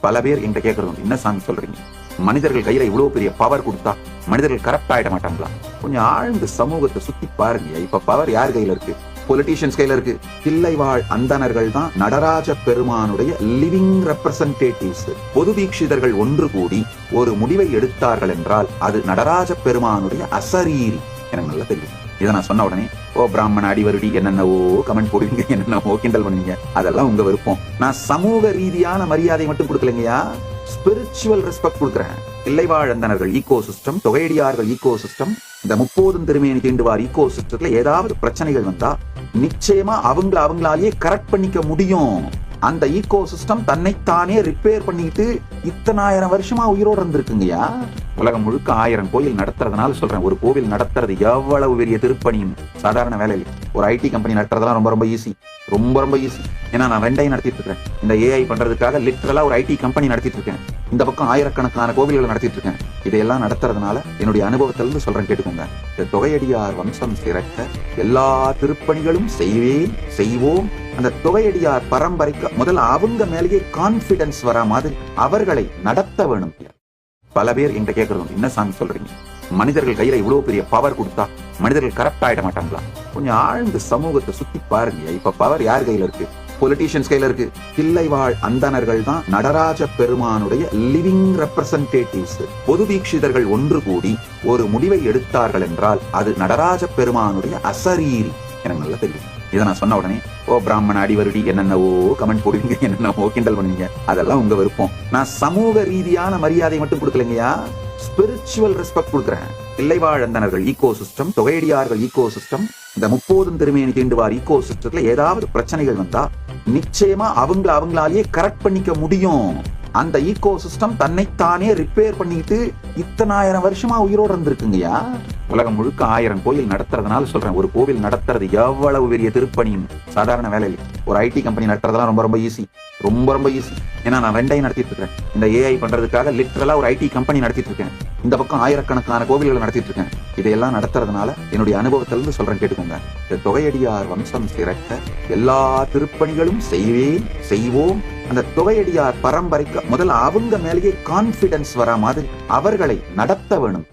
பல பேர் என்கிட்ட கேட்கறது என்ன சாமி சொல்றீங்க, மனிதர்கள் கையில இவ்வளவு பெரிய பவர் கொடுத்தா மனிதர்கள் கரப்ட் ஆயிட மாட்டாங்களா? கொஞ்சம் ஆழ்ந்து சமூகத்தை சுத்தி பாருங்க. இப்ப பவர் யார் கையில இருக்கு? பொலிட்டீஷியன்ஸ் கையில இருக்கு. தில்லைவாழ் அந்தணர்கள் தான் நடராஜ பெருமானுடைய லிவிங் ரெப்ரசன்டேட்டிவ்ஸ். பொது தீட்சிதர்கள் ஒன்று கூடி ஒரு முடிவை எடுத்தார்கள் என்றால் அது நடராஜ பெருமானுடைய அசரீரி. எனக்கு நல்லா தெரியும். இதை நான் சொன்ன உடனே பிராமண அடிவருடி என்னென்னவோ கமெண்ட் போடுவீங்க, என்னென்னவோ கிண்டல் பண்ணுவீங்க. அதெல்லாம் உங்க விருப்பம். நான் சமூக ரீதியான மரியாதை மட்டும் கொடுக்கலைங்கயா, ஸ்பிரிச்சுவல் ரெஸ்பெக்ட் கொடுக்குறேன். தில்லைவாழ் அந்தணர்கள் ஈகோ சிஸ்டம், தொகையடியார்கள் ஈகோ சிஸ்டம், இந்த 30 திருமேனி தீண்டுவார் ஈகோ சிஸ்டத்துல ஏதாவது பிரச்சனைகள் வந்தா நிச்சயமா அவங்களாலேயே கரெக்ட் பண்ணிக்க முடியும். அந்த ஈகோ சிஸ்டம் தன்னைத்தானே ரிப்பேர் பண்ணிட்டு இத்தனாயிரம் வருஷமா உயிரோடு இருந்திருக்குங்கயா. உலகம் முழுக்க 1000 கோயில் நடத்துறதுனால சொல்றேன், ஒரு கோவில் நடத்துறது எவ்வளவு பெரிய திருப்பணின்னு சாதாரண வேலையில். ஒரு ஐடி கம்பெனி நடத்துறதுலாம் ரொம்ப ஈஸி, ரொம்ப ஈஸி. ஏன்னா நான் 2ஐயும் நடத்திட்டு இருக்கேன். இந்த ஏஐ பண்றதுக்காக லிட்டரலா ஒரு ஐடி கம்பெனி நடத்திட்டு இருக்கேன். இந்த பக்கம் ஆயிரக்கணக்கான கோவில்களை நடத்திட்டு இருக்கேன். இதையெல்லாம் நடத்துறதுனால என்னுடைய அனுபவத்திலிருந்து சொல்றேன், கேட்டுக்கோங்க. இந்த தொகையடியார் வம்சம் சிறக்க எல்லா திருப்பணிகளும் செய்வோம். அந்த தொகையடியார் பரம்பரைக்கு முதல்ல அவங்க மேலேயே கான்பிடன்ஸ் வரா மாதிரி அவர்களை நடத்த வேணும். பல பேர் என்கிட்ட கேட்கறது என்ன சாமி சொல்றீங்க, மனிதர்கள் கையில இவ்வளவு பெரிய பவர் கொடுத்தா மனிதர்கள் கரப்ட் ஆயிட மாட்டாங்களா? கொஞ்சம் ஆழ்ந்து சமூகத்தை சுத்தி பாருங்க. இப்ப பவர் யார் கையில இருக்கு? பொலிட்டீஷியன்ஸ் கையில இருக்கு. தில்லைவாழ் அந்தணர்கள் தான் நடராஜ பெருமானுடைய லிவிங் ரெப்ரசன்டேட்டிவ்ஸ். பொது தீட்சிதர்கள் ஒன்று கூடி ஒரு முடிவை எடுத்தார்கள் என்றால் அது நடராஜ பெருமானுடைய அசரீரி. எனக்கு நல்லா தெரியும். இதை நான் சொன்ன உடனே பிராமண அடிவருடி என்னென்னவோ கமெண்ட் போடுவீங்க, என்னென்னவோ கிண்டல் பண்ணுவீங்க. அதெல்லாம் உங்க விருப்பம். நான் சமூக ரீதியான மரியாதை மட்டும் கொடுக்கலைங்கயா, ஸ்பிரிச்சுவல் ரெஸ்பெக்ட் கொடுக்குறேன். தில்லைவாழ் அந்தணர்கள் ஈகோ சிஸ்டம், தொகையடியார்கள் ஈகோ சிஸ்டம், இந்த 30 திருமேனி தீண்டுவார் ஈகோ சிஸ்டத்துல ஏதாவது பிரச்சனைகள் வந்தா நிச்சயமா அவங்களாலேயே கரெக்ட் பண்ணிக்க முடியும். அந்த ஈகோ சிஸ்டம் தன்னைத்தானே ரிப்பேர் பண்ணிட்டு இத்தனாயிரம் வருஷமா உயிரோடு இருந்திருக்குங்கயா. உலகம் முழுக்க 1000 கோயில் நடத்துறதுனால சொல்றேன், ஒரு கோவில் நடத்துறது எவ்வளவு பெரிய திருப்பணின்னு சாதாரண வேலையில். ஒரு ஐடி கம்பெனி நடத்துறதுலாம் ரொம்ப ஈஸி, ரொம்ப ஈஸி. ஏன்னா நான் 2ஐயும் நடத்திட்டு இருக்கேன். இந்த ஏஐ பண்றதுக்காக லிட்டரலா ஒரு ஐடி கம்பெனி நடத்திட்டு இருக்கேன். இந்த பக்கம் ஆயிரக்கணக்கான கோவில்களை நடத்திட்டு இருக்கேன். இதையெல்லாம் நடத்துறதுனால என்னுடைய அனுபவத்திலிருந்து சொல்றேன், கேட்டுக்கோங்க. இந்த தொகையடியார் வம்சம் சிறக்க எல்லா திருப்பணிகளும் செய்வோம். அந்த தொகையடியார் பரம்பரைக்கு முதல்ல அவங்க மேலேயே கான்பிடன்ஸ் வரா மாதிரி அவர்களை நடத்த வேணும்.